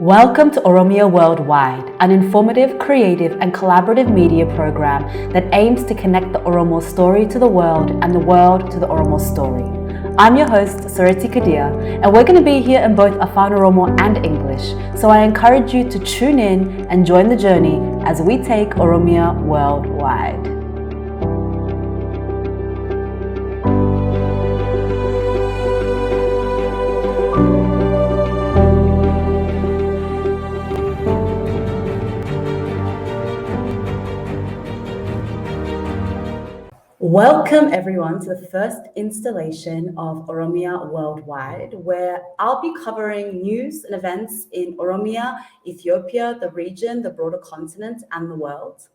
Welcome to Oromia Worldwide, an informative, creative, and collaborative media program that aims to connect the Oromo story to the world and the world to the Oromo story. I'm your host, Soreti Kadir, and we're going to be here in both Afan Oromo and English, so I encourage you to tune in and join the journey as we take Oromia worldwide. Welcome everyone to the first installation of Oromia Worldwide, where I'll be covering news and events in Oromia, Ethiopia, the region, the broader continent, and the world.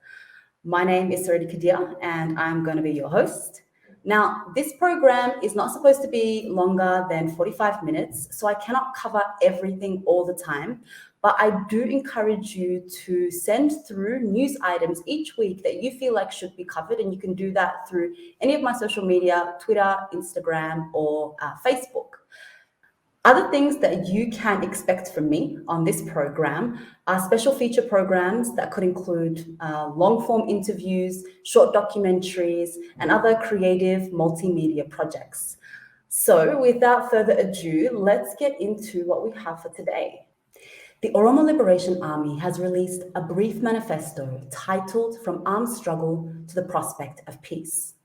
My name is Soreti Kadir, and I'm going to be your host. Now, this program is not supposed to be longer than 45 minutes, so I cannot cover everything all the time, but I do encourage you to send through news items each week that you feel like should be covered, and you can do that through any of my social media, Twitter, Instagram, or Facebook. Other things that you can expect from me on this program are special feature programs that could include long-form interviews, short documentaries, and other creative multimedia projects. So without further ado, let's get into what we have for today. The Oromo Liberation Army has released a brief manifesto titled From Armed Struggle to the Prospect of Peace.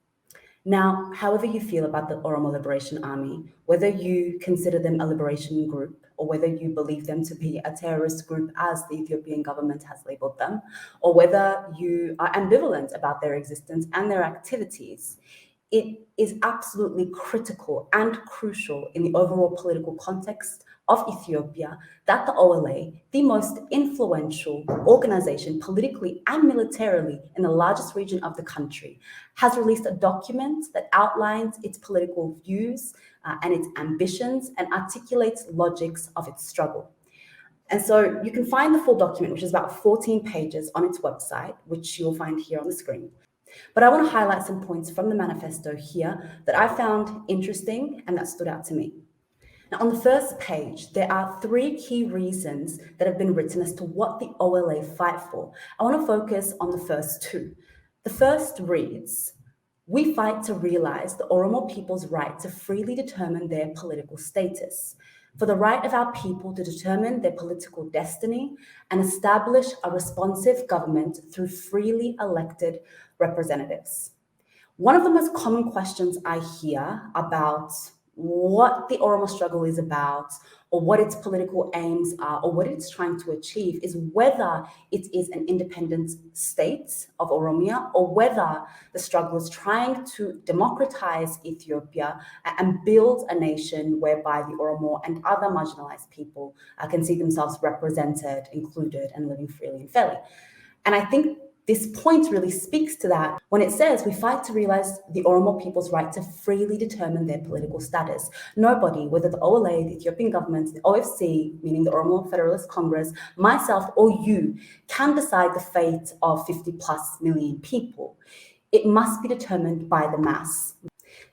Now, however you feel about the Oromo Liberation Army, whether you consider them a liberation group or whether you believe them to be a terrorist group as the Ethiopian government has labeled them, or whether you are ambivalent about their existence and their activities, it is absolutely critical and crucial in the overall political context of Ethiopia that the OLA, the most influential organization politically and militarily in the largest region of the country, has released a document that outlines its political views and its ambitions and articulates logics of its struggle. And so you can find the full document, which is about 14 pages, on its website, which you'll find here on the screen. But I want to highlight some points from the manifesto here that I found interesting and that stood out to me. Now, on the first page, there are 3 key reasons that have been written as to what the OLA fight for. I want to focus on the first 2. The first reads, "We fight to realize the Oromo people's right to freely determine their political status, for the right of our people to determine their political destiny and establish a responsive government through freely elected representatives." One of the most common questions I hear about what the Oromo struggle is about, or what its political aims are, or what it's trying to achieve, is whether it is an independent state of Oromia, or whether the struggle is trying to democratize Ethiopia and build a nation whereby the Oromo and other marginalized people can see themselves represented, included, and living freely and fairly. And I think this point really speaks to that when it says we fight to realize the Oromo people's right to freely determine their political status. Nobody, whether the OLA, the Ethiopian government, the OFC, meaning the Oromo Federalist Congress, myself, or you, can decide the fate of 50 plus million people. It must be determined by the mass.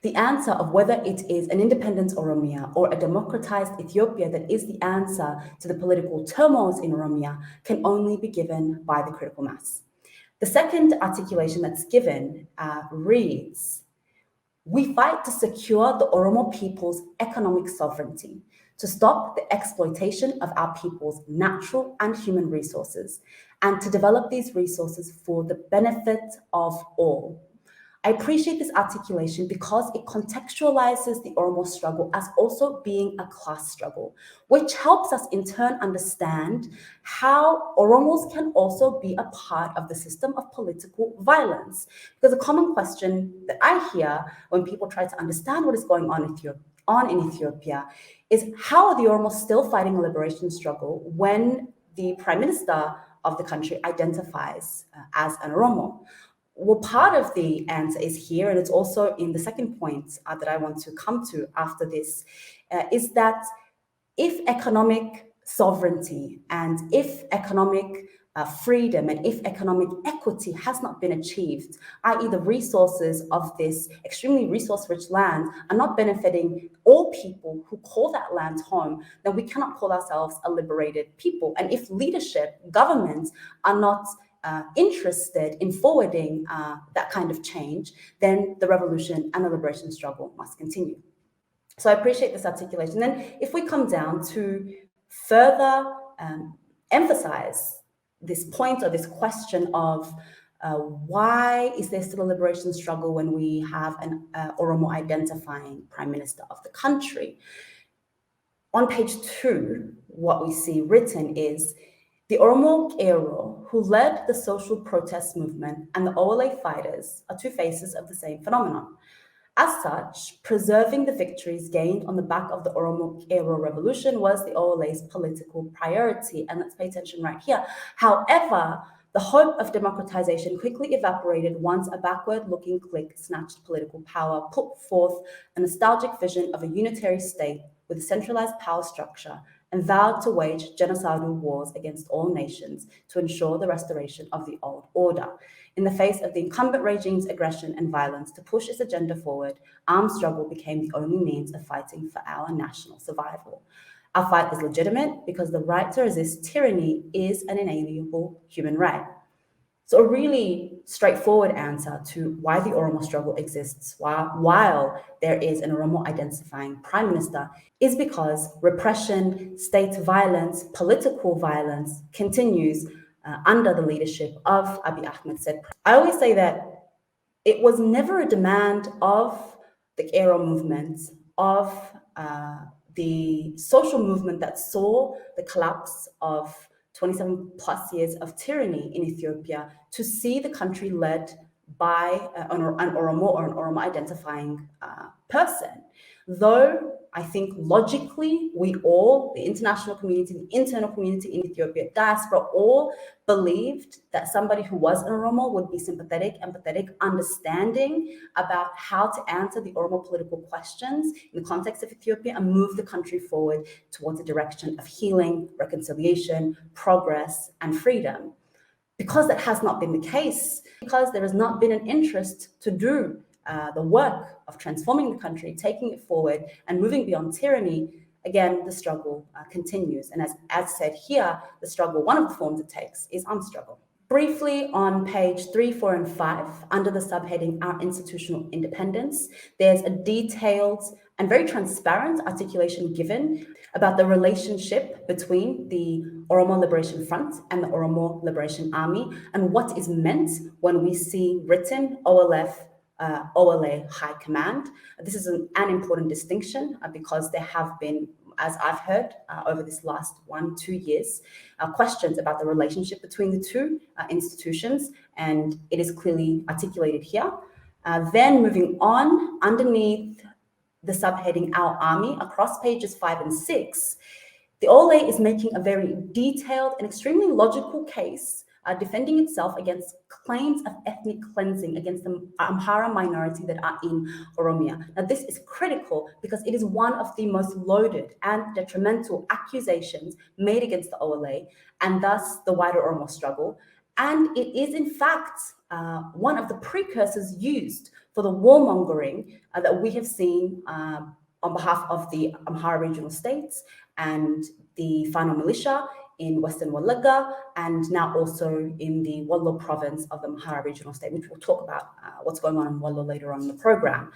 The answer of whether it is an independent Oromia or a democratized Ethiopia that is the answer to the political turmoils in Oromia can only be given by the critical mass. The second articulation that's given reads, "We fight to secure the Oromo people's economic sovereignty, to stop the exploitation of our people's natural and human resources, and to develop these resources for the benefit of all." I appreciate this articulation because it contextualizes the Oromo struggle as also being a class struggle, which helps us in turn understand how Oromos can also be a part of the system of political violence. Because a common question that I hear when people try to understand what is going on in Ethiopia is, how are the Oromos still fighting a liberation struggle when the prime minister of the country identifies as an Oromo? Well, part of the answer is here, and it's also in the second point that I want to come to after this, is that if economic sovereignty and if economic freedom and if economic equity has not been achieved, i.e. the resources of this extremely resource-rich land are not benefiting all people who call that land home, then we cannot call ourselves a liberated people. And if leadership, governments are not interested in forwarding that kind of change, then the revolution and the liberation struggle must continue. So I appreciate this articulation. Then if we come down to further emphasize this point or this question of why is there still a liberation struggle when we have an Oromo identifying prime minister of the country? On page 2, what we see written is the Oromo Ero, who led the social protest movement, and the OLA fighters are two faces of the same phenomenon. As such, preserving the victories gained on the back of the Oromo Ero revolution was the OLA's political priority. And let's pay attention right here. However, the hope of democratization quickly evaporated once a backward-looking clique snatched political power, put forth a nostalgic vision of a unitary state with a centralized power structure, and vowed to wage genocidal wars against all nations to ensure the restoration of the old order. In the face of the incumbent regime's aggression and violence to push its agenda forward, armed struggle became the only means of fighting for our national survival. Our fight is legitimate because the right to resist tyranny is an inalienable human right. So a really straightforward answer to why the Oromo struggle exists while there is an Oromo identifying prime minister is because repression, state violence, political violence continues under the leadership of Abiy Ahmed said. I always say that it was never a demand of the Ero movement, of the social movement that saw the collapse of 27 plus years of tyranny in Ethiopia to see the country led by an Oromo or an Oromo identifying person. Though I think logically we all, the international community, the internal community in Ethiopia, diaspora, all believed that somebody who was an Oromo would be sympathetic, empathetic, understanding about how to answer the Oromo political questions in the context of Ethiopia and move the country forward towards a direction of healing, reconciliation, progress, and freedom. Because that has not been the case, because there has not been an interest to do the work of transforming the country, taking it forward, and moving beyond tyranny, again, the struggle continues. And as said here, the struggle, one of the forms it takes is armed struggle. Briefly, on page 3, 4, and 5, under the subheading Our Institutional Independence, there's a detailed and very transparent articulation given about the relationship between the Oromo Liberation Front and the Oromo Liberation Army and what is meant when we see written OLF OLA High Command. This is an important distinction because there have been, as I've heard over this last 1-2 years, questions about the relationship between the two institutions, and it is clearly articulated here. Then moving on, underneath the subheading Our Army, across pages 5 and 6, the OLA is making a very detailed and extremely logical case defending itself against claims of ethnic cleansing against the Amhara minority that are in Oromia. Now, this is critical because it is one of the most loaded and detrimental accusations made against the OLA and thus the wider Oromo struggle. And it is, in fact, one of the precursors used for the warmongering that we have seen on behalf of the Amhara regional states and the Fano militia in Western Wallaga, and now also in the Wollo province of the Amhara regional state, which we'll talk about what's going on in Wollo later on in the program.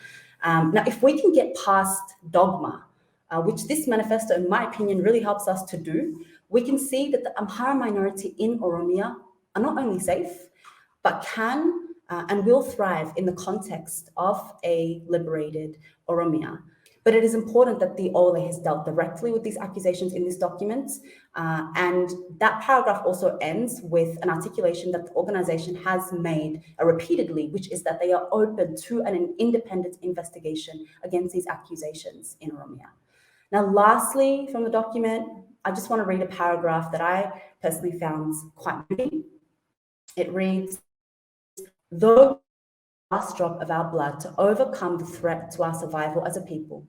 Now, if we can get past dogma, which this manifesto, in my opinion, really helps us to do, we can see that the Amhara minority in Oromia are not only safe, but can and will thrive in the context of a liberated Oromia. But it is important that the OLA has dealt directly with these accusations in this document. And that paragraph also ends with an articulation that the organization has made repeatedly, which is that they are open to an independent investigation against these accusations in Oromia. Now, lastly, from the document, I just want to read a paragraph that I personally found quite moving. It reads, though last drop of our blood to overcome the threat to our survival as a people,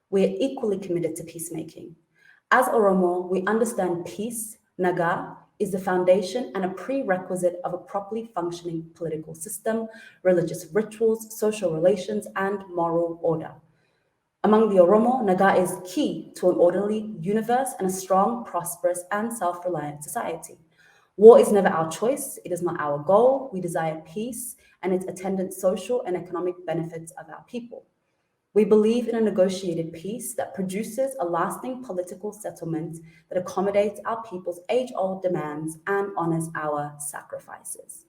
we are equally committed to peacemaking. As Oromo, we understand peace, naga, is the foundation and a prerequisite of a properly functioning political system, religious rituals, social relations, and moral order. Among the Oromo, Naga is key to an orderly universe and a strong, prosperous, and self-reliant society. War is never our choice. It is not our goal. We desire peace and its attendant social and economic benefits of our people. We believe in a negotiated peace that produces a lasting political settlement that accommodates our people's age-old demands and honors our sacrifices.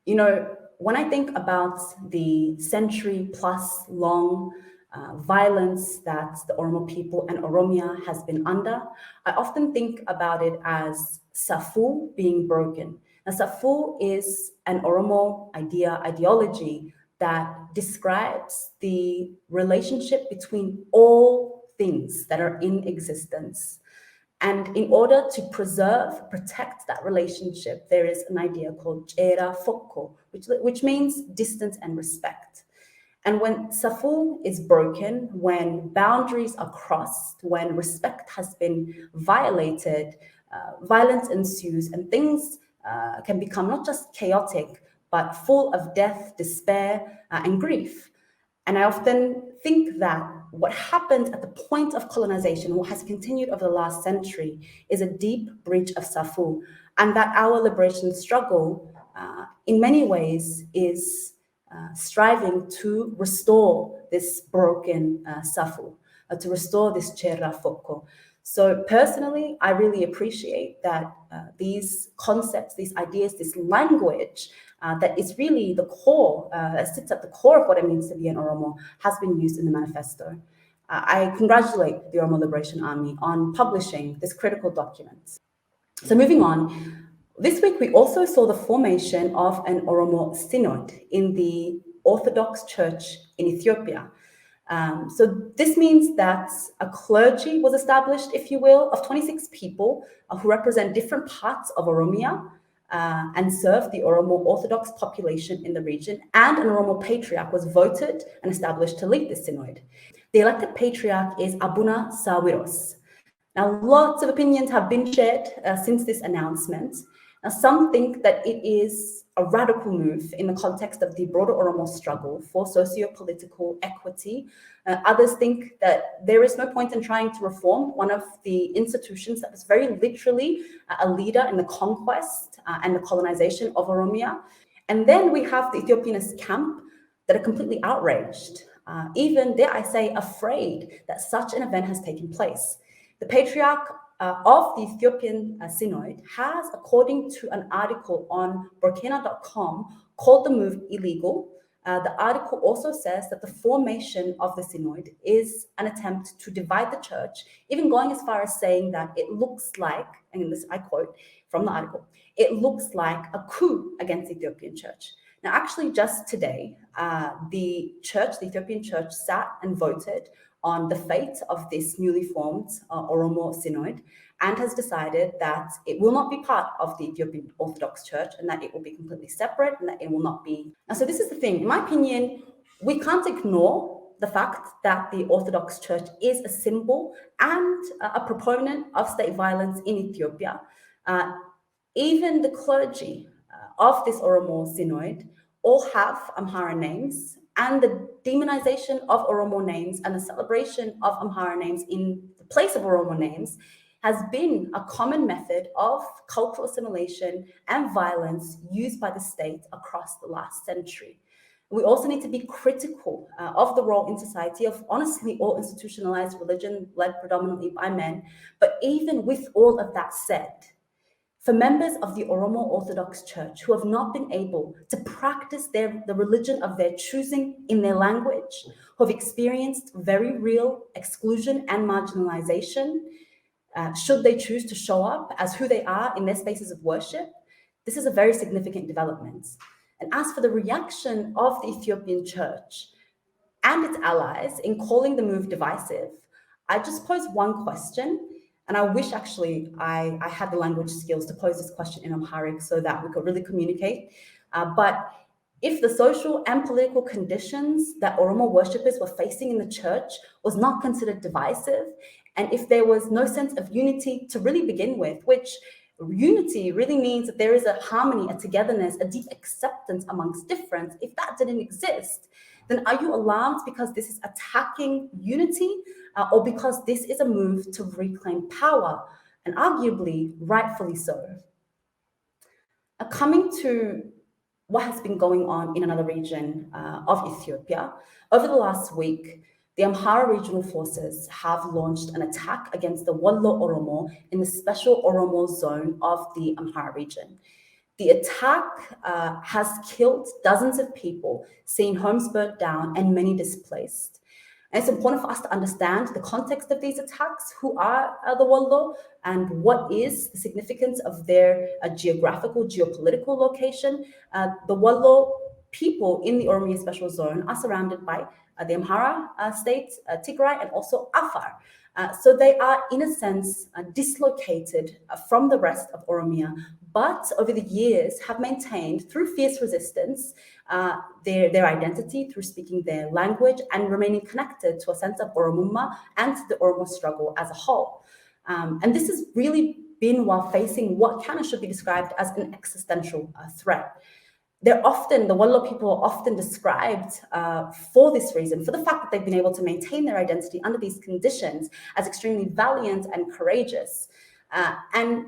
You know, when I think about the century-plus long violence that the Oromo people and Oromia has been under, I often think about it as Safu being broken. Now, Safu is an Oromo ideology that describes the relationship between all things that are in existence. And in order to protect that relationship, there is an idea called Chera Foko, which means distance and respect. And when Safu is broken, when boundaries are crossed, when respect has been violated, violence ensues and things can become not just chaotic, but full of death, despair, and grief. And I often think that what happened at the point of colonization, what has continued over the last century, is a deep breach of Safu, and that our liberation struggle, in many ways, is striving to restore this broken Safu, to restore this Chera Foko. So personally, I really appreciate that these concepts, these ideas, this language that is really the core, that sits at the core of what it means to be an Oromo, has been used in the manifesto. I congratulate the Oromo Liberation Army on publishing this critical document. So moving on, this week we also saw the formation of an Oromo Synod in the Orthodox Church in Ethiopia. So this means that a clergy was established, if you will, of 26 people who represent different parts of Oromia and serve the Oromo Orthodox population in the region, and an Oromo patriarch was voted and established to lead the synod. The elected patriarch is Abuna Sawiros. Now, lots of opinions have been shared since this announcement. Now, some think that it is a radical move in the context of the broader Oromo struggle for socio-political equity. Others think that there is no point in trying to reform one of the institutions that was very literally a leader in the conquest and the colonization of Oromia. And then we have the Ethiopianist camp that are completely outraged, even, dare I say, afraid that such an event has taken place. The patriarch of the Ethiopian Synod has, according to an article on Burkina.com, called the move illegal. The article also says that the formation of the Synod is an attempt to divide the church, even going as far as saying that it looks like, and this I quote from the article, it looks like a coup against the Ethiopian church. Now, actually, just today, the Ethiopian church, sat and voted on the fate of this newly formed Oromo Synod, and has decided that it will not be part of the Ethiopian Orthodox Church, and that it will be completely separate, and that it will not be. And so this is the thing, in my opinion, we can't ignore the fact that the Orthodox Church is a symbol and a proponent of state violence in Ethiopia. Even the clergy of this Oromo Synod all have Amhara names, and the demonization of Oromo names and the celebration of Amhara names in the place of Oromo names has been a common method of cultural assimilation and violence used by the state across the last century. We also need to be critical of the role in society of, honestly, all institutionalized religion led predominantly by men. But even with all of that said, for members of the Oromo Orthodox Church who have not been able to practice the religion of their choosing in their language, who have experienced very real exclusion and marginalization, should they choose to show up as who they are in their spaces of worship, this is a very significant development. And as for the reaction of the Ethiopian church and its allies in calling the move divisive, I just pose one question. And I wish actually I had the language skills to pose this question in Amharic so that we could really communicate. But if the social and political conditions that Oromo worshippers were facing in the church was not considered divisive, And if there was no sense of unity to really begin with, which unity really means that there is a harmony, a togetherness, a deep acceptance amongst difference, if that didn't exist, then are you alarmed because this is attacking unity or because this is a move to reclaim power, and arguably rightfully so? Coming to what has been going on in another region of Ethiopia, over the last week, the Amhara regional forces have launched an attack against the Wallo Oromo in the special Oromo zone of the Amhara region. The attack has killed dozens of people, seen homes burnt down, and many displaced. And it's important for us to understand the context of these attacks, who are the Wallo, and what is the significance of their geographical, geopolitical location. The Wallo people in the Oromia Special Zone are surrounded by the Amhara state, Tigray, and also Afar. So they are, in a sense, dislocated from the rest of Oromia, but over the years have maintained, through fierce resistance, their identity through speaking their language and remaining connected to a sense of Oromuma and the Oromo struggle as a whole. And this has really been while facing what can and should be described as an existential threat. The Wallo people are often described for this reason, for the fact that they've been able to maintain their identity under these conditions as extremely valiant and courageous. And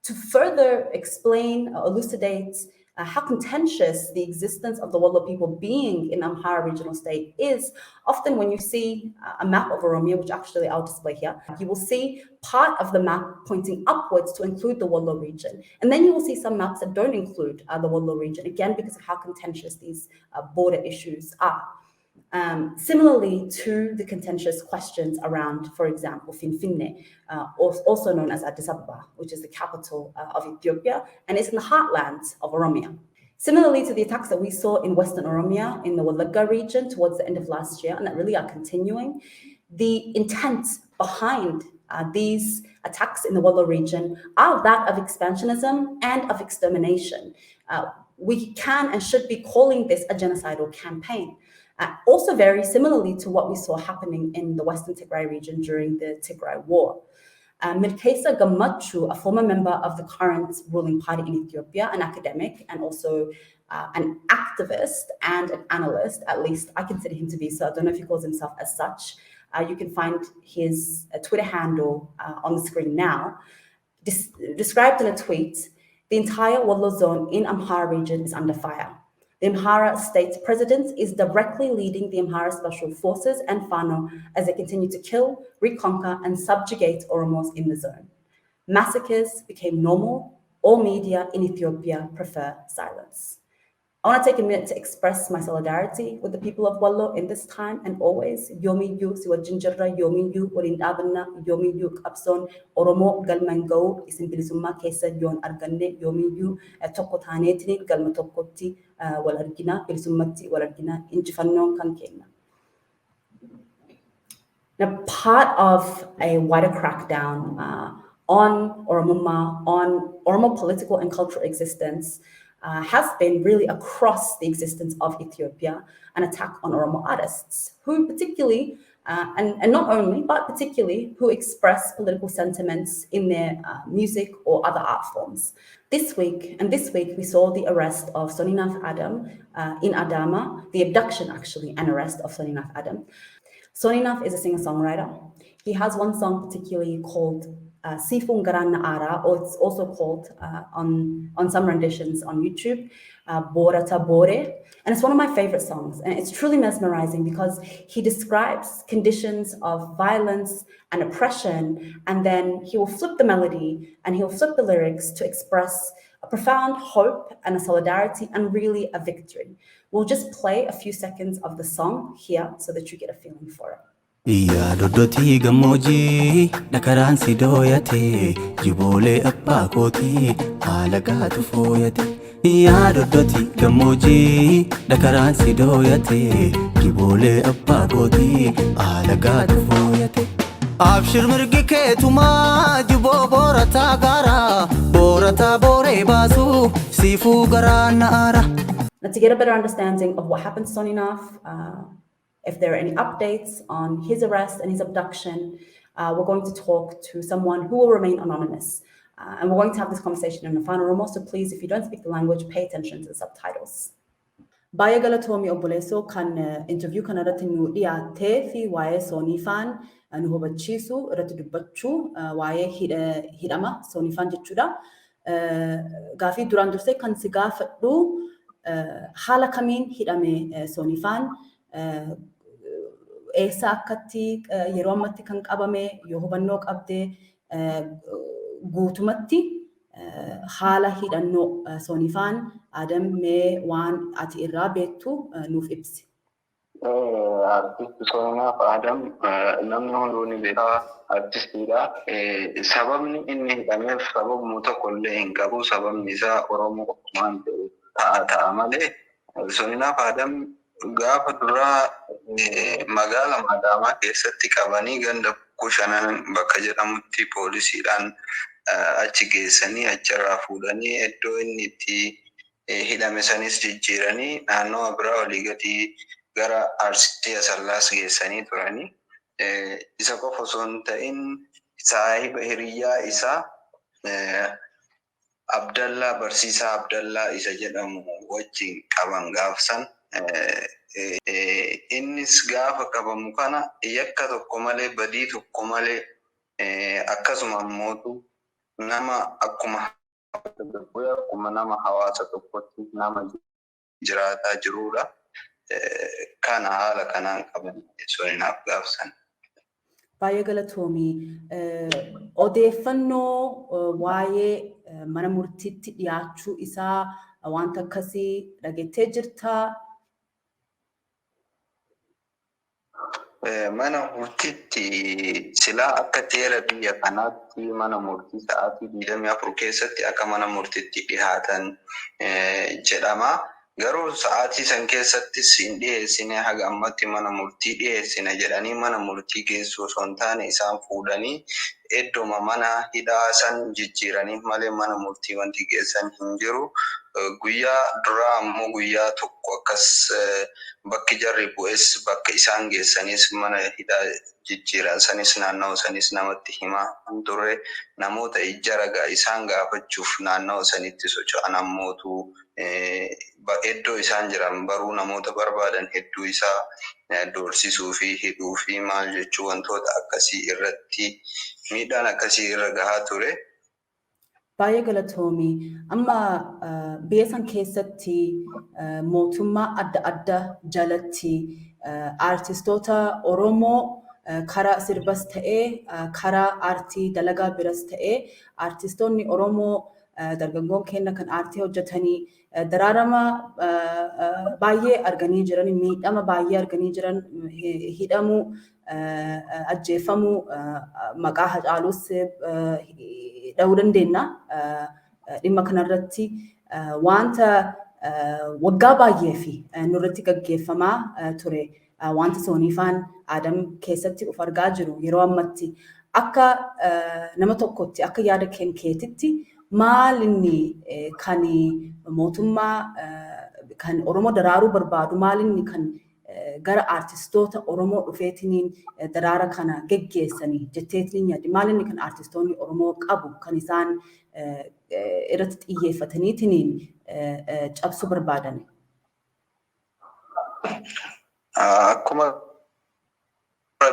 to further explain or elucidate how contentious the existence of the Wallo people being in Amhara regional state is, often when you see a map of Oromia, which actually I'll display here, you will see part of the map pointing upwards to include the Wallo region. And then you will see some maps that don't include the Wallo region, again, because of how contentious these border issues are. Similarly to the contentious questions around, for example, Finfinne, also known as Addis Ababa, which is the capital of Ethiopia, and it's in the heartland of Oromia. Similarly to the attacks that we saw in Western Oromia, in the Wallagga region towards the end of last year, and that really are continuing, the intent behind these attacks in the Wallo region are that of expansionism and of extermination. We can and should be calling this a genocidal campaign. Also very similarly to what we saw happening in the Western Tigray region during the Tigray War. Mirkesa Gamachu, a former member of the current ruling party in Ethiopia, an academic and also an activist and an analyst, at least I consider him to be, so I don't know if he calls himself as such. You can find his Twitter handle on the screen now. Described in a tweet, the entire Wallo zone in Amhara region is under fire. The Amhara state president is directly leading the Amhara special forces and Fano as they continue to kill, reconquer, and subjugate Oromos in the zone. Massacres became normal. All media in Ethiopia prefer silence. I want to take a minute to express my solidarity with the people of Wallo in this time and always. Yomi yu siwa jinjirra, yomi yu walin dhabanna, yomi yu qabsoon Oromoo galmaan ga'uu isin bilisummaa keessa yoon arganne, yomi yu tokko taaneetiniin galma tokkotti wal argina, bilisummatti wal argina, injifannoon kan kenna. Now, part of a wider crackdown on Oromuma, on Oromo political and cultural existence, has been really across the existence of Ethiopia, an attack on Oromo artists, who particularly, and not only, but particularly, who express political sentiments in their music or other art forms. This week, we saw the arrest of Soninaaf Adem in Adama, the abduction actually, and arrest of Soninaaf Adem. Soninaaf is a singer-songwriter. He has one song particularly called Sifung Garana Ara, or it's also called on some renditions on YouTube, Borata Bore. And it's one of my favorite songs. And it's truly mesmerizing because he describes conditions of violence and oppression, and then he will flip the melody and he'll flip the lyrics to express a profound hope and a solidarity and really a victory. We'll just play a few seconds of the song here so that you get a feeling for it. Iyyaa doddotii gammoojjii dhakaraan si dooyate jiboolee abbaa kootii haala gaatu fooyate. Iyyaa doddotii gammoojjii dhakaraan si dooyate jiboolee abbaa kootii haala gaatu fooyate. Abshir mirgi keetumaa jiboo boorataa gaara boorataa booree baasu siifuu garaa naara. Now, to get a better understanding of what happened to Soninaaf, if there are any updates on his arrest and his abduction, we're going to talk to someone who will remain anonymous. And we're going to have this conversation in Afaan Oromoo, so please, if you don't speak the language, pay attention to the subtitles. Baay'ee galatoomii obboleessoo kan interview kana irratti nu dhiyaattee fi waa'ee Soninaafaan nu hubachiisu irratti dubbachuu waa'ee hidhama Soninaafaan jechuudha. Gaafii duraan dursee kan si gaafadhu haala kamiin hidhame Soninaafaan eessa akkatti yeroo ammatti kan qabame yoo hubannoo qabdee guutumatti haala hidhannoo Soninaafaan Adem mee waan ati irraa beektu nuuf ibsi. Artist Soninaaf Adem namni hunduuni beekaa artistiidha. Sababni inni hidhameef sababuma tokko illee hin qabu. Sababni isaa Oromoo waan ta'a malee. Soninaaf Adem gaafa duraa magaalaa Adaamaa keessatti qabanii ganda kushanan bakka jedhamutti poolisiidhaan achi geessanii achirraa fuudhanii iddoo inni itti hidhame sanis jijjiiranii naannoo biraa olii gadi gara Arsii Asallaas geessanii turanii. Isa qofa osoo hin ta'in saahiba hiriyyaa isaa Abdallaa barsiisaa Abdallaa isa jedhamu wajjin qaban gaafsan. Innis gaafa qabamu kana yakka tokko malee badii tokko malee akkasuma immoo nama akkuma nama hawaasa tokkotti nama jiraataa jirudha. Kana haala kanaan qaban Soninaaf gaafsan. Baay'ee galatoomii. Odeeffannoo waa'ee mana murtiitti dhiyaachuu isaa wanta akkasii dhageettee jirtaa? Mana murtiitti silaa akka teera biyya kanaatti mana murtii sa'aatii 24 keessatti akka mana murtiitti dhihaatan jedhama. Garuu sa'aatii san keessattis hin dhiyeessine haga ammatti mana murtii dhiyeessine jedhanii mana murtii geessuu osoo hin taane isaan fuudhanii idduma mana hidhaa san jijjiiranii malee mana murtii wanti geessan hin jiru. Guyyaa duraa ammoo guyyaa tokko akkas bakki jarri bu'es bakka isaan geessanis mana hidhaa jijjiiran sanis naannoo sanis namatti himaa turre namoota ija ragaa isaan gaafachuuf naannoo sanitti socho'an ammootu iddoo isaan jiran baruu namoota barbaadan hedduu isaa doorsisuu fi hidhuu fi maal jechuu wantoota akkasii irratti miidhaan akkasii irra gahaa ture. Baay'ee galatoomii. Amma biyya san keessatti mootummaa adda addaa jalatti artistoota Oromoo karaa sirbas ta'ee karaa aartii dalagaa biras ta'ee artistoonni Oromoo dargaggoon keenya kan aartii hojjetanii daraarama baay'ee arganii jiran, miidhama baay'ee arganii jiran, hidhamuu, ajjeefamuu, maqaa Hacaaluus dha'uu dandeenya. Dhimma kanarratti wanta waggaa baay'ee fi nurratti gaggeeffamaa ture. Wanta Soninaafaan Adem keessatti of argaa jiru yeroo ammatti akka nama tokkotti akka yaada keetitti maal inni kan mootummaa kan Oromoo daraaruu barbaadu maal inni kan gara artistoota Oromoo dhufeetiniin daraara kana geggeessanii jetteetiniin yaaddi maal inni kan artistoonni Oromoo qabu kan isaan irratti xiyyeeffataniitiniin cabsuu barbaadan. Akkuma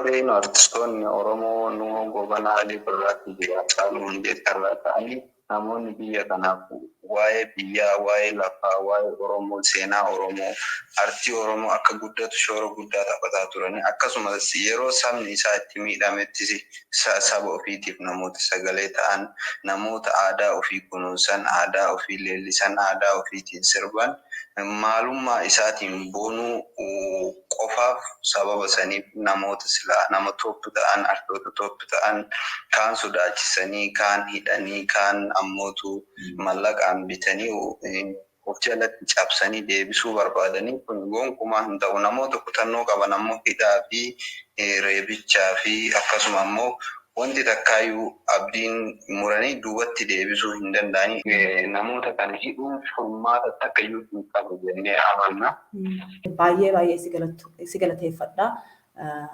beeknu artistoonni Oromoo nu gobanaa alii birraatti jiraachaa hundeettarraa ta'anii namoonni biyya kanaaf waa'ee biyyaa, waa'ee lafaa, waa'ee Oromoo, seenaa Oromoo, artii Oromoo akka guddatu shoora guddaa taphataa turani. Akkasumas yeroo sabni isaa itti miidhametti saba ofiitiif namoota sagalee ta'an, namoota aadaa ofii kunuunsan, aadaa ofii leellisan, aadaa ofiitiin sirban, maalummaa isaatiin boonuu qofaaf sababa saniif namoota silaa nama tooppi ta'an, artoota tooppi ta'an kaan sodaachisanii, kaan hidhanii, kaan ammootu mallaqaan bitanii of jalatti cabsanii deebisuu barbaadanii kun gonkumaa hin ta'u. Namoota kutannoo qaban ammoo hidhaa fi reebichaa fi akkasuma ammoo wanti takkaayyuu abdiin muranii duubatti deebisuu hin danda'anii namoota kana hidhuun furmaata takkayyuu hin qabu jennee amanna. Baay'ee si galateeffadha.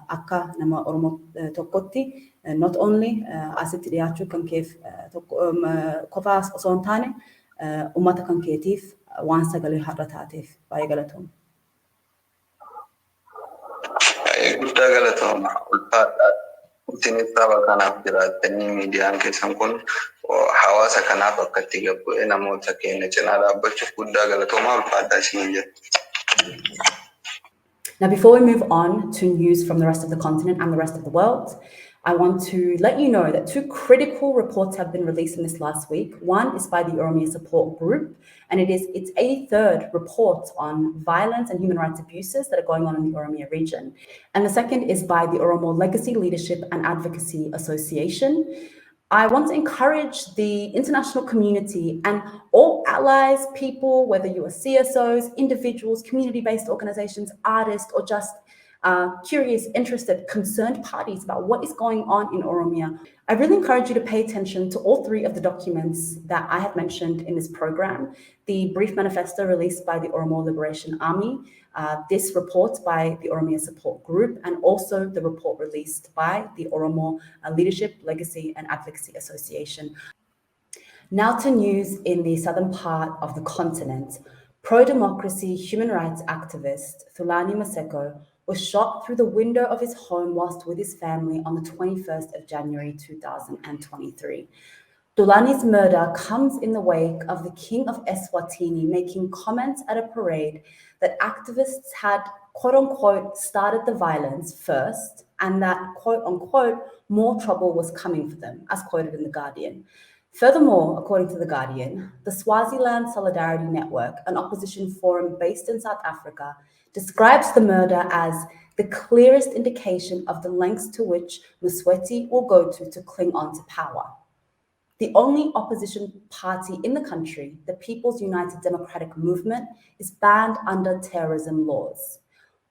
akka nama Oromoo tokkotti not only asitti dhiyaachuu kan keef qofaa osoo hin taane uummata kan keetiif waan sagalee har'a taateef baay'ee galatooma. Guddaa galatooma ulfaadhaa. Isinis saba kanaaf jiraattanii miidiyaan keessan kun hawaasa kanaaf akka itti gabbu'e namoota keenya cinaa dhaabbachuuf guddaa galatooma ulfaadhaa isin jettu. Now, before we move on to news from the rest of the continent and the rest of the world, I want to let you know that 2 critical reports have been released in this last week. One is by the Oromia Support group, and it is its 83rd report on violence and human rights abuses that are going on in the Oromia region. And the second is by the Oromo Legacy Leadership and Advocacy Association. I want to encourage the international community and all allies, people, whether you are CSOs, individuals, community-based organizations, artists, or just curious, interested, concerned parties about what is going on in Oromia. I really encourage you to pay attention to all 3 of the documents that I have mentioned in this program: the brief manifesto released by the Oromo Liberation Army, this report by the Oromia Support Group, and also the report released by the Oromo Leadership, Legacy and Advocacy Association. Now to news in the southern part of the continent. Pro-democracy human rights activist Thulani Maseko was shot through the window of his home whilst with his family on the 21st of January 2023. Thulani's murder comes in the wake of the King of Eswatini making comments at a parade that activists had, quote-unquote, started the violence first, and that, quote-unquote, more trouble was coming for them, as quoted in The Guardian. Furthermore, according to The Guardian, the Swaziland Solidarity Network, an opposition forum based in South Africa, describes the murder as the clearest indication of the lengths to which Msweti will go to cling on to power. The only opposition party in the country, the People's United Democratic Movement, is banned under terrorism laws.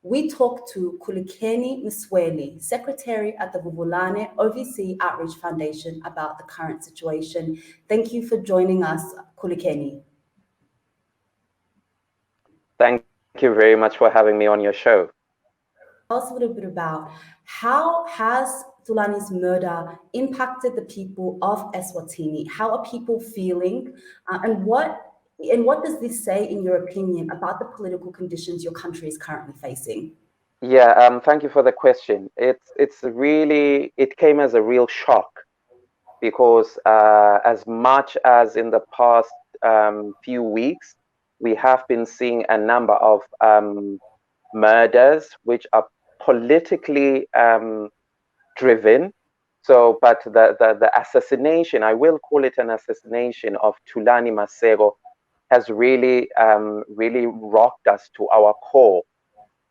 We talked to Kulikeni Msweli, secretary at the Vuvulane OVC Outreach Foundation, about the current situation. Thank you for joining us, Kulikeni. Thank you very much for having me on your show. Tell us a little bit about how has Thulani's murder impacted the people of Eswatini? How are people feeling? And what does this say, in your opinion, about the political conditions your country is currently facing? Yeah, thank you for the question. It came as a real shock, because as much as in the past few weeks, we have been seeing a number of murders which are politically driven. So, but the assassination, I will call it an assassination, of Thulani Maseko has really rocked us to our core,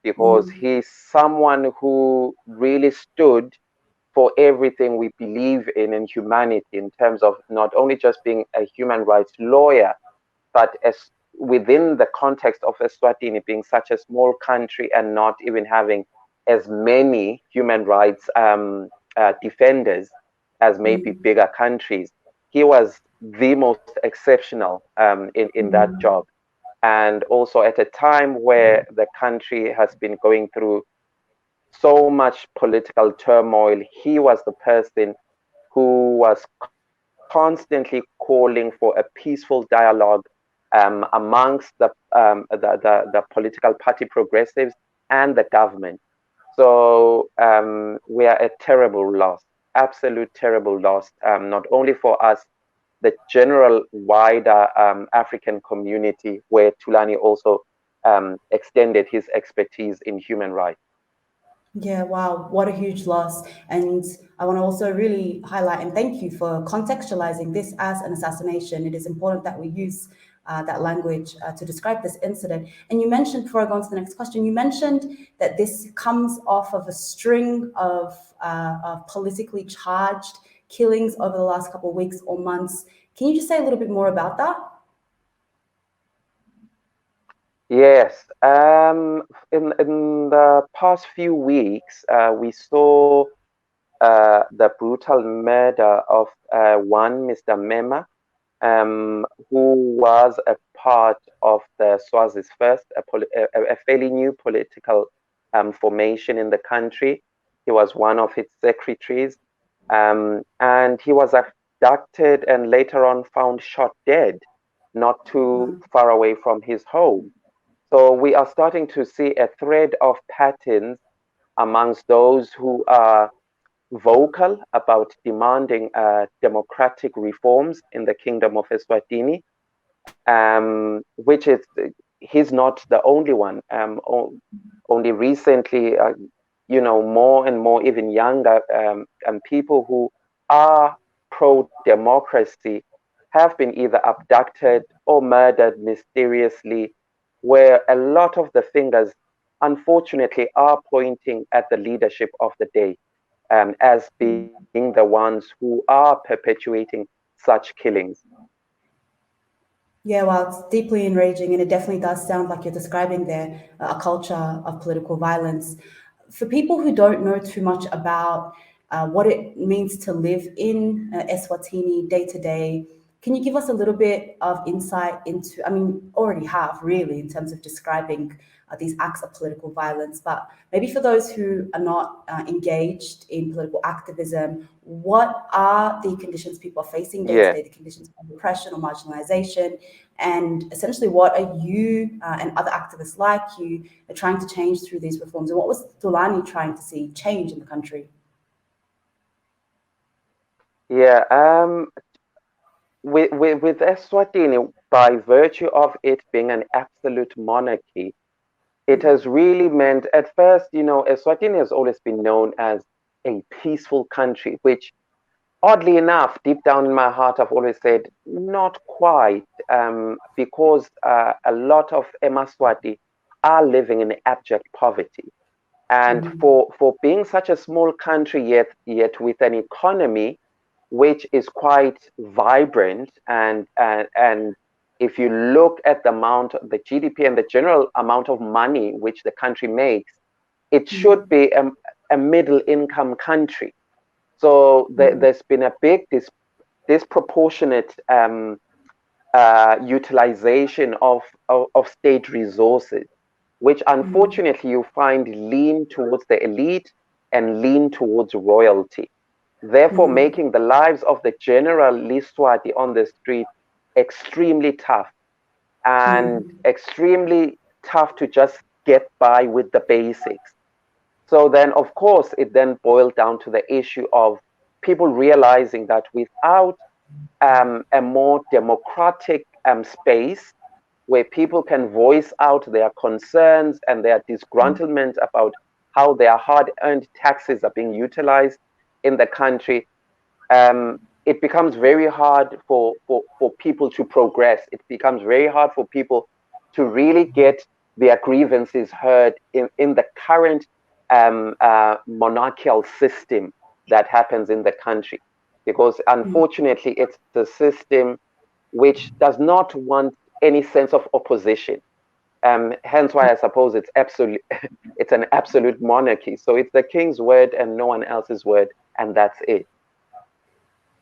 because he's someone who really stood for everything we believe in humanity, in terms of not only just being a human rights lawyer, but as within the context of Eswatini being such a small country and not even having as many human rights defenders as maybe bigger countries. He was the most exceptional in that job. And also at a time where the country has been going through so much political turmoil, he was the person who was constantly calling for a peaceful dialogue amongst the political party progressives and the government. So we are a terrible loss, absolute terrible loss, not only for us, the general wider African community, where Thulani also extended his expertise in human rights. Yeah, wow, what a huge loss. And I want to also really highlight and thank you for contextualizing this as an assassination. It is important that we use that language to describe this incident. And you mentioned, before I go on to the next question, you mentioned that this comes off of a string of politically charged killings over the last couple of weeks or months. Can you just say a little bit more about that? Yes, in the past few weeks, we saw the brutal murder of one Mr. Mema, who was a part of the Swazi's first, a fairly new political formation in the country. He was one of its secretaries, and he was abducted and later on found shot dead, not too far away from his home. So we are starting to see a thread of patterns amongst those who are vocal about demanding democratic reforms in the Kingdom of Eswatini, which is, he's not the only one. Only recently, more and more even younger people who are pro-democracy have been either abducted or murdered mysteriously, where a lot of the fingers, unfortunately, are pointing at the leadership of the day as being the ones who are perpetuating such killings. Yeah, well, it's deeply enraging, and it definitely does sound like you're describing there a culture of political violence. For people who don't know too much about what it means to live in Eswatini day to day, can you give us a little bit of insight into, I mean, already have really in terms of describing these acts of political violence, but maybe for those who are not engaged in political activism, what are the conditions people are facing day to day, the conditions of oppression or marginalization, and essentially what are you and other activists like you are trying to change through these reforms, and what was Thulani trying to see change in the country? Yeah, with Eswatini, by virtue of it being an absolute monarchy, it has really meant, at first, Eswatini has always been known as a peaceful country, which, oddly enough, deep down in my heart, I've always said, not quite, because a lot of Emaswati are living in abject poverty. And for being such a small country, yet with an economy which is quite vibrant, and if you look at the amount of the GDP and the general amount of money which the country makes, it should be a middle income country. So there's been a big disproportionate utilization of state resources, which unfortunately you find lean towards the elite and lean towards royalty, therefore making the lives of the general Liswati on the street extremely tough, and extremely tough to just get by with the basics. So then, of course, it then boiled down to the issue of people realizing that without a more democratic space where people can voice out their concerns and their disgruntlement about how their hard-earned taxes are being utilized in the country, it becomes very hard for people to progress. It becomes very hard for people to really get their grievances heard in the current monarchical system that happens in the country. Because unfortunately, it's the system which does not want any sense of opposition. Hence why I suppose it's an absolute monarchy. So it's the king's word and no one else's word, and that's it.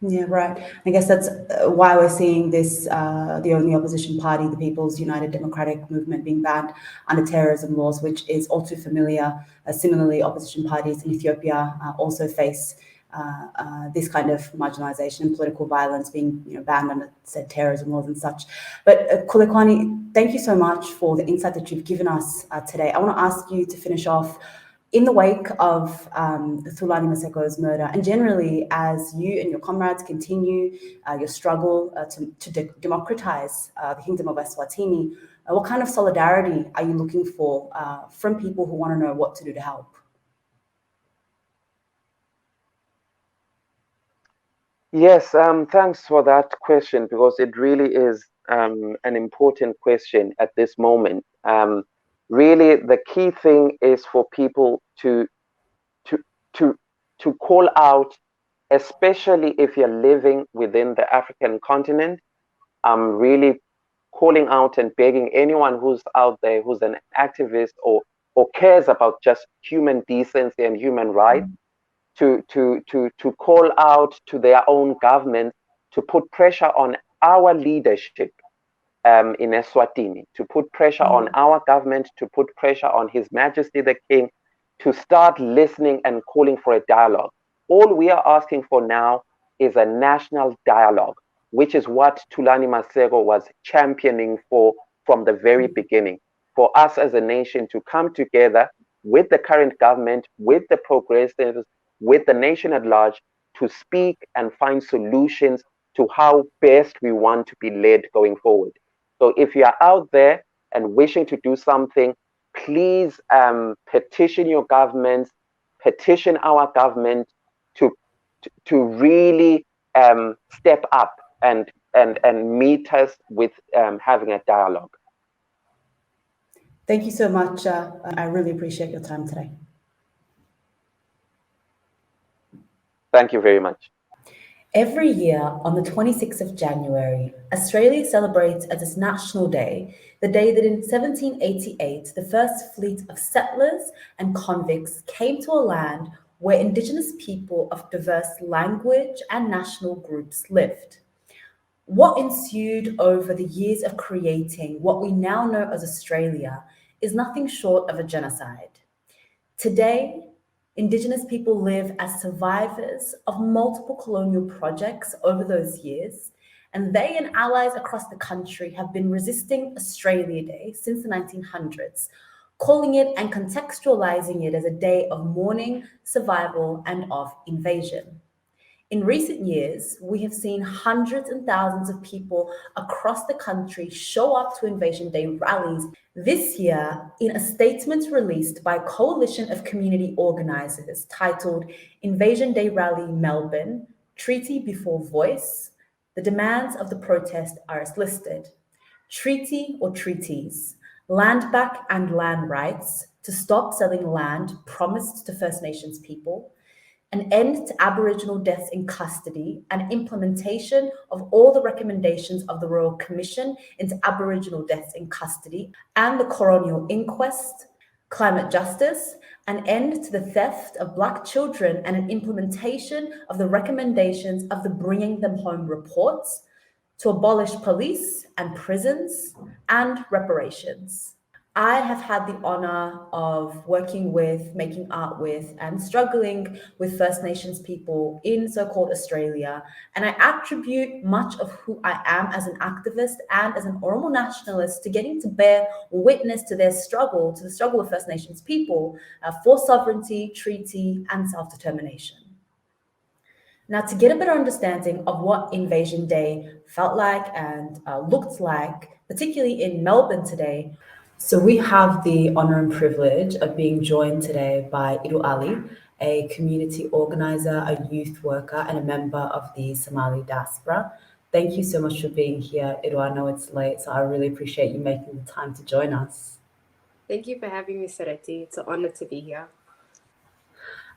Yeah, right. I guess that's why we're seeing this, the only opposition party, the People's United Democratic Movement, being banned under terrorism laws, which is all too familiar. Similarly, opposition parties in Ethiopia also face this kind of marginalization and political violence, being banned under said terrorism laws and such. But Kulekwani, thank you so much for the insight that you've given us today. I want to ask you to finish off in the wake of Thulani Maseko's murder, and generally as you and your comrades continue your struggle to democratize the Kingdom of Eswatini, what kind of solidarity are you looking for from people who want to know what to do to help? Yes, thanks for that question, because it really is an important question at this moment. Really, the key thing is for people to call out, especially if you're living within the African continent. I'm really calling out and begging anyone who's out there, who's an activist or cares about just human decency and human rights, to call out to their own government to put pressure on our leadership in Eswatini, to put pressure on our government, to put pressure on His Majesty the King, to start listening and calling for a dialogue. All we are asking for now is a national dialogue, which is what Thulani Maseko was championing for from the very beginning, for us as a nation to come together with the current government, with the progressives, with the nation at large, to speak and find solutions to how best we want to be led going forward. So if you are out there and wishing to do something, please petition your governments, petition our government to really step up and meet us with having a dialogue. Thank you so much. I really appreciate your time today. Thank you very much. Every year on the 26th of January, Australia celebrates as its National Day, the day that in 1788, the first fleet of settlers and convicts came to a land where Indigenous people of diverse language and national groups lived. What ensued over the years of creating what we now know as Australia is nothing short of a genocide. Today, Indigenous people live as survivors of multiple colonial projects over those years, and they and allies across the country have been resisting Australia Day since the 1900s, calling it and contextualizing it as a day of mourning, survival, and of invasion. In recent years, we have seen hundreds and thousands of people across the country show up to Invasion Day rallies. This year, in a statement released by a coalition of community organisers titled Invasion Day Rally Melbourne, Treaty Before Voice, the demands of the protest are as listed. Treaty or treaties, land back and land rights to stop selling land promised to First Nations people, an end to Aboriginal deaths in custody, and implementation of all the recommendations of the Royal Commission into Aboriginal deaths in custody and the coronial inquest, climate justice, an end to the theft of Black children, and an implementation of the recommendations of the Bringing Them Home reports, to abolish police and prisons, and reparations. I have had the honor of working with, making art with, and struggling with First Nations people in so-called Australia, and I attribute much of who I am as an activist and as an Oromo nationalist to getting to bear witness to their struggle, to the struggle of First Nations people for sovereignty, treaty, and self-determination. Now, to get a better understanding of what Invasion Day felt like and looked like, particularly in Melbourne today, so we have the honor and privilege of being joined today by Idu Ali, a community organizer, a youth worker, and a member of the Somali diaspora. Thank you so much for being here, Idu. I know it's late, so I really appreciate you making the time to join us. Thank you for having me, Soreti. It's an honor to be here.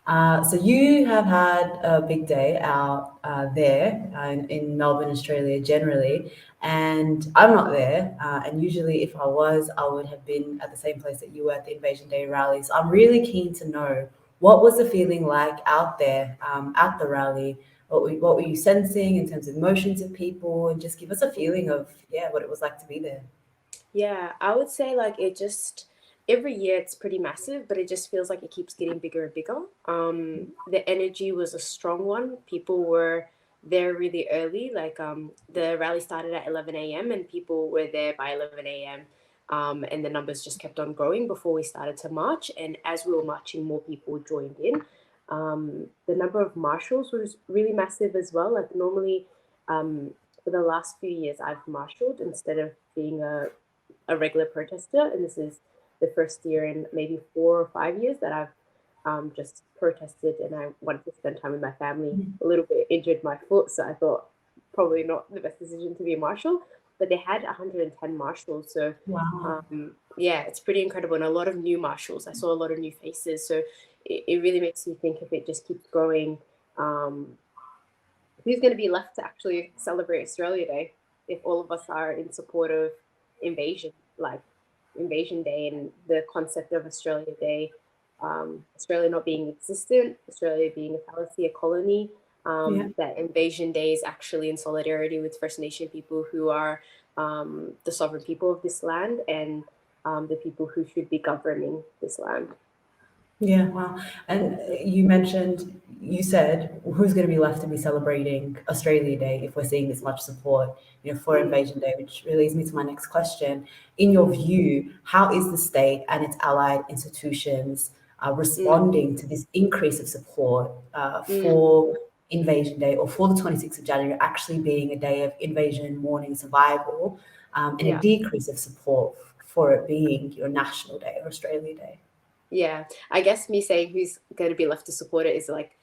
So you have had a big day out there in Melbourne, Australia generally, and I'm not there. And usually if I was, I would have been at the same place that you were at the Invasion Day rally. So I'm really keen to know, what was the feeling like out there at the rally? What were you sensing in terms of emotions of people, and just give us a feeling of, what it was like to be there. Yeah, I would say like it just, every year it's pretty massive, but it just feels like it keeps getting bigger and bigger. The energy was a strong one. People were there really early. Like the rally started at 11 a.m. and people were there by 11 a.m. And the numbers just kept on growing before we started to march. And as we were marching, more people joined in. The number of marshals was really massive as well. Like normally, for the last few years, I've marshaled instead of being a regular protester, and this is the first year in maybe 4 or 5 years that I've just protested, and I wanted to spend time with my family. A little bit injured my foot, so I thought probably not the best decision to be a marshal, but they had 110 marshals, so Wow. it's pretty incredible, and a lot of new marshals. I saw a lot of new faces, so it really makes me think, if it just keeps growing, who's going to be left to actually celebrate Australia Day if all of us are in support of invasion, like Invasion Day and the concept of Australia Day, Australia not being existent, Australia being a fallacy, a colony, that Invasion Day is actually in solidarity with First Nation people who are the sovereign people of this land and the people who should be governing this land. Yeah, wow. And you said, who's going to be left to be celebrating Australia Day if we're seeing this much support, for Invasion Day, which really leads me to my next question. In your view, how is the state and its allied institutions responding to this increase of support for Invasion Day, or for the 26th of January actually being a day of invasion, mourning, survival, and a Yeah. decrease of support for it being your National Day or Australia Day? Yeah, I guess me saying who's going to be left to support it is like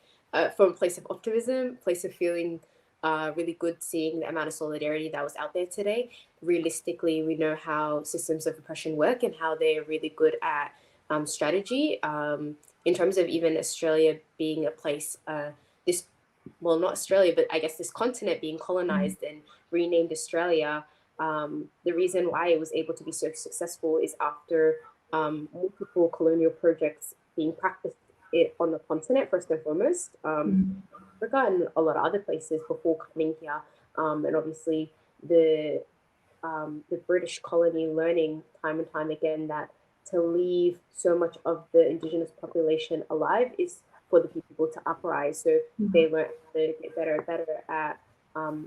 from a place of optimism, place of feeling really good seeing the amount of solidarity that was out there today. Realistically, we know how systems of oppression work and how they're really good at strategy. In terms of even Australia being a place, well, not Australia, but I guess this continent being colonized and renamed Australia. The reason why it was able to be so successful is after multiple colonial projects being practiced on the continent, first and foremost, Africa and a lot of other places before coming here. And obviously the British colony learning time and time again that to leave so much of the indigenous population alive is for the people to uprise. So they learned how to get better and better at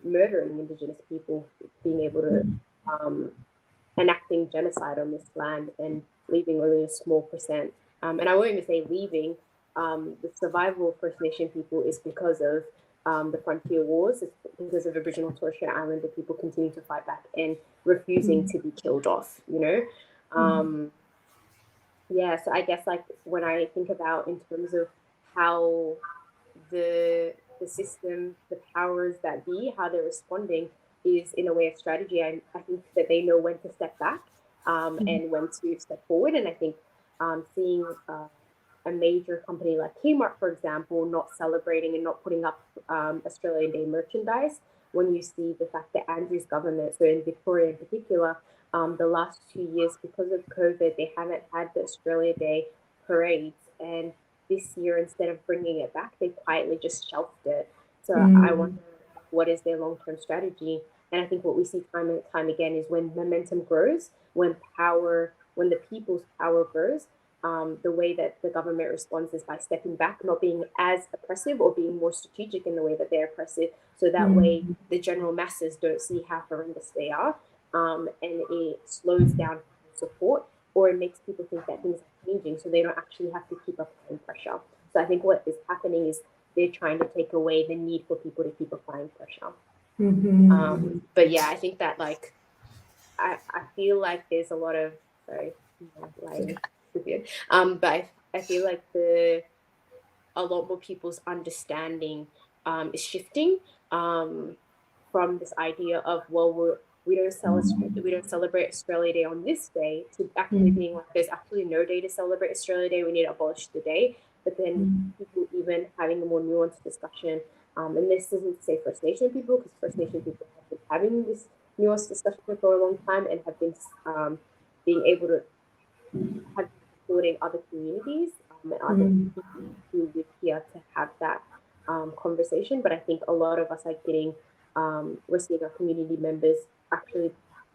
murdering indigenous people, being able to enacting genocide on this land and leaving only a small percent. And I won't even say leaving. The survival of First Nation people is because of the frontier wars. It's because of Aboriginal Torres Strait Islander people continue to fight back and refusing to be killed off. Yeah. So I guess like when I think about in terms of how the system, the powers that be, how they're responding is in a way of strategy. I think that they know when to step back and when to step forward. And I think seeing a major company like Kmart, for example, not celebrating and not putting up Australian Day merchandise, when you see the fact that Andrew's government, so in Victoria in particular, the last 2 years, because of COVID, they haven't had the Australia Day parades. And this year, instead of bringing it back, they quietly just shelved it. So I wonder what is their long-term strategy. And I think what we see time and time again is when momentum grows, when the people's power grows, the way that the government responds is by stepping back, not being as oppressive or being more strategic in the way that they're oppressive. So that way the general masses don't see how horrendous they are. And it slows down support, or it makes people think that things are changing, so they don't actually have to keep applying pressure. So I think what is happening is they're trying to take away the need for people to keep applying pressure. But yeah, I think that like I feel like there's a lot of but I feel like a lot more people's understanding is shifting from this idea of we don't celebrate Australia Day on this day to actually being like there's actually no day to celebrate Australia Day. We need to abolish the day. But then people even having a more nuanced discussion, and this isn't to say First Nation people, because First Nation people have been having this nuanced discussion for a long time and have been being able to have supporting other communities and other people who live here to have that conversation. But I think a lot of us are we're seeing our community members actually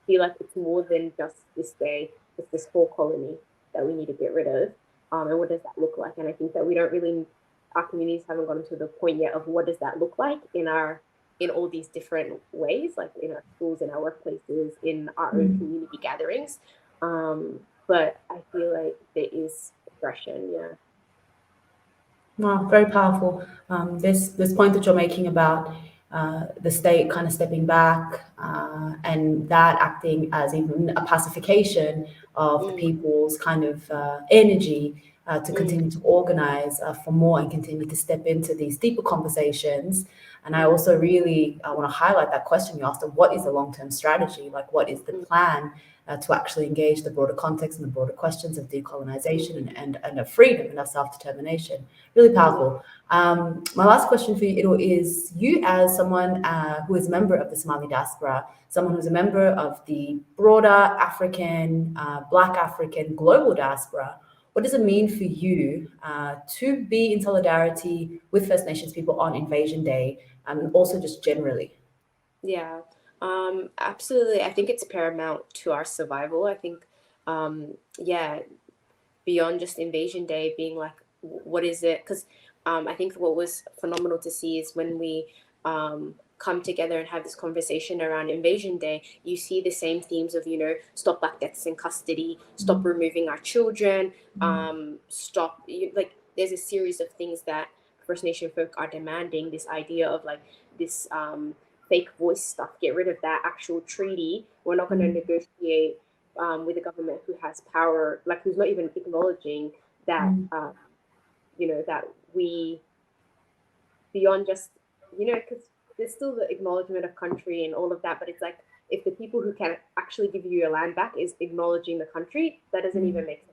feel like it's more than just this day, it's this whole colony that we need to get rid of. And what does that look like? And I think that our communities haven't gotten to the point yet of what does that look like in all these different ways, like in our schools, in our workplaces, in our own community gatherings. But I feel like there is progression, yeah. Wow, very powerful. This point that you're making about the state kind of stepping back and that acting as even a pacification of the people's kind of energy to continue to organize for more and continue to step into these deeper conversations. And I also really want to highlight that question you asked of what is the long-term strategy? Like, what is the plan to actually engage the broader context and the broader questions of decolonization and of freedom and of self-determination? Really powerful. My last question for you, Ido, is you as someone who is a member of the Somali diaspora, someone who's a member of the broader African, Black African, global diaspora, what does it mean for you to be in solidarity with First Nations people on Invasion Day and also just generally? Yeah, absolutely. I think it's paramount to our survival. I think, beyond just Invasion Day being like, what is it? Because I think what was phenomenal to see is when we come together and have this conversation around Invasion Day, you see the same themes of, stop black deaths in custody, stop removing our children, stop, like, there's a series of things that First Nation folk are demanding, this idea of like this fake voice stuff, get rid of that actual treaty. We're not going to negotiate with a government who has power, like who's not even acknowledging that, that we, beyond just, because there's still the acknowledgement of country and all of that, but it's like, if the people who can actually give you your land back is acknowledging the country, that doesn't even make sense.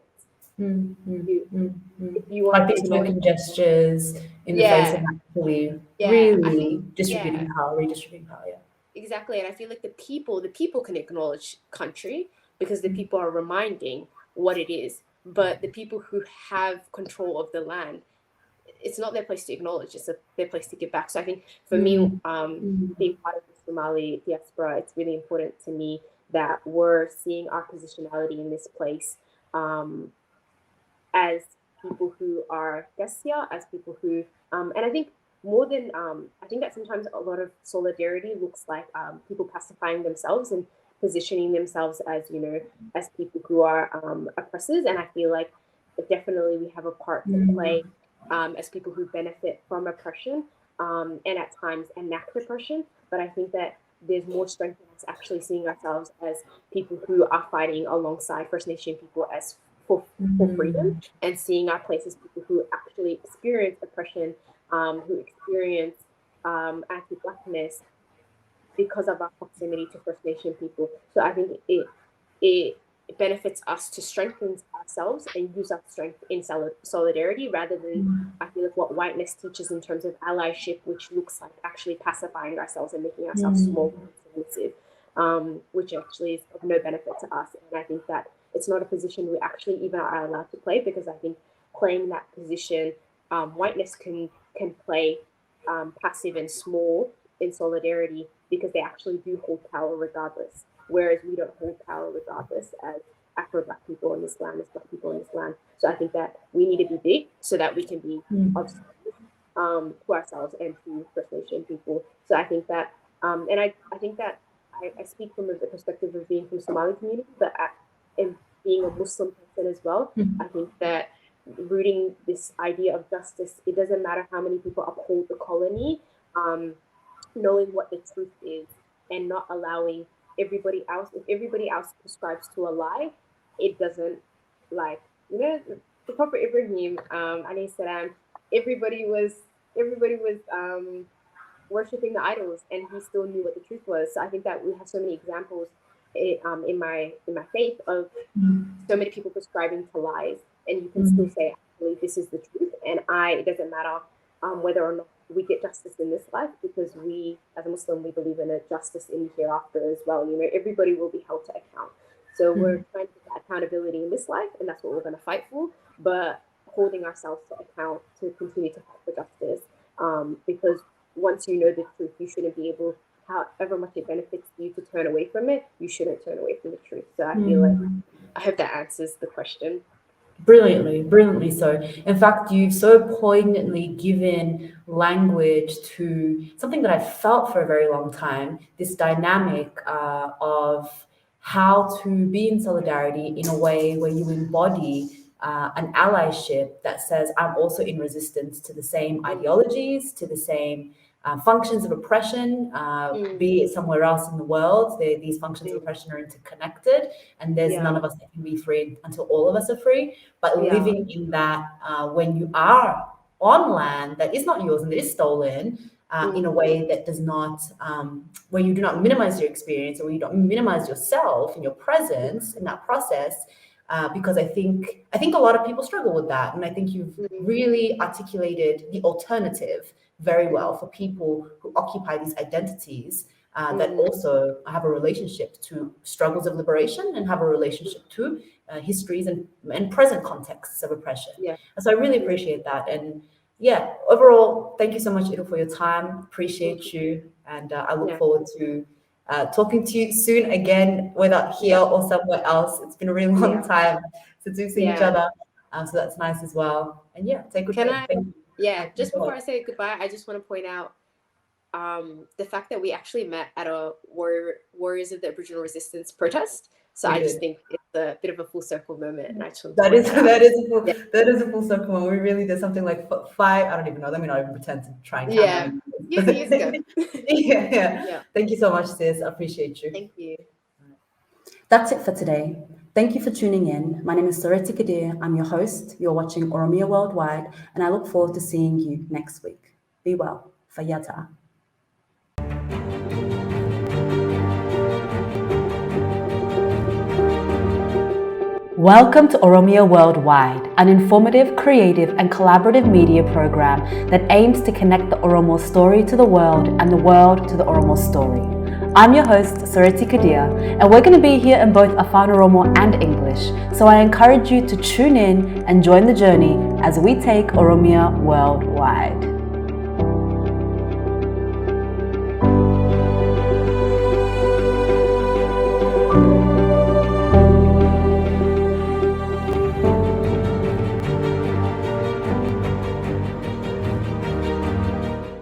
If you want like these token gestures in the face of actually really distributing power, redistributing power. Exactly. And I feel like the people can acknowledge country because the people are reminding what it is. But the people who have control of the land, it's not their place to acknowledge, it's their place to give back. So I think for me, being part of the Somali diaspora, it's really important to me that we're seeing our positionality in this place as people who are guests here, as people who, and I think more than, I think that sometimes a lot of solidarity looks like people pacifying themselves and positioning themselves as, as people who are oppressors. And I feel like definitely we have a part to play as people who benefit from oppression and at times enact oppression. But I think that there's more strength in us actually seeing ourselves as people who are fighting alongside First Nation people as for freedom, and seeing our place as people who actually experience oppression, who experience anti-Blackness because of our proximity to First Nation people. So I think it benefits us to strengthen ourselves and use our strength in solidarity rather than, I feel like, what whiteness teaches in terms of allyship, which looks like actually pacifying ourselves and making ourselves small and submissive, which actually is of no benefit to us. And I think that it's not a position we actually even are allowed to play, because I think playing that position, whiteness can play passive and small in solidarity because they actually do hold power regardless, whereas we don't hold power regardless as Afro-Black people in this land, as Black people in this land. So I think that we need to be big so that we can be of service to ourselves and to First Nation people. So I think that, and I think that I speak from the perspective of being from Somali community, but and being a Muslim person as well, I think that rooting this idea of justice, it doesn't matter how many people uphold the colony, knowing what the truth is and not allowing everybody else, if everybody else prescribes to a lie, it doesn't, like, the Prophet Ibrahim, alayhi salam, everybody was worshipping the idols and he still knew what the truth was. So I think that we have so many examples in my faith of so many people prescribing to lies, and you can still say, actually, this is the truth, and it doesn't matter whether or not we get justice in this life, because we, as a Muslim, we believe in a justice in the hereafter as well. Everybody will be held to account. So we're trying to get that accountability in this life, and that's what we're going to fight for, but holding ourselves to account to continue to fight for justice, because once you know the truth, you shouldn't be able, however much it benefits you to turn away from it, you shouldn't turn away from the truth. So I feel like, I hope that answers the question. Brilliantly so. In fact, you've so poignantly given language to something that I've felt for a very long time, this dynamic of how to be in solidarity in a way where you embody an allyship that says, I'm also in resistance to the same ideologies, to the same functions of oppression, be it somewhere else in the world. These functions of oppression are interconnected, and there's none of us that can be free until all of us are free. But living in that, when you are on land that is not yours and that is stolen, in a way that does not, where you do not minimize your experience, or where you don't minimize yourself and your presence in that process. Because I think a lot of people struggle with that, and I think you've really articulated the alternative very well for people who occupy these identities that also have a relationship to struggles of liberation and have a relationship to histories and present contexts of oppression. And so I really appreciate that. And overall, thank you so much, Ido, for your time. Appreciate you, and I look forward to talking to you soon again, whether here or somewhere else. It's been a really long time since we've seen each other. So that's nice as well. And yeah, take good Can care. I? Thank you. Yeah, just before I say goodbye, I just want to point out the fact that we actually met at a Warriors of the Aboriginal Resistance protest. So I just think it's a bit of a full circle moment, and I just want to That point is that out. that is a full circle moment. We really did something like 5. I don't even know. Let me not even pretend to try and count. Years ago. Yeah. Thank you so much, sis. I appreciate you. Thank you. That's it for today. Thank you for tuning in. My name is Soreti Kadir. I'm your host. You're watching Oromia Worldwide, and I look forward to seeing you next week. Be well. Fayata. Welcome to Oromia Worldwide, an informative, creative, and collaborative media program that aims to connect the Oromo story to the world and the world to the Oromo story. I'm your host, Soreti Kadir, and we're going to be here in both Afan Oromo and English, so I encourage you to tune in and join the journey as we take Oromia worldwide.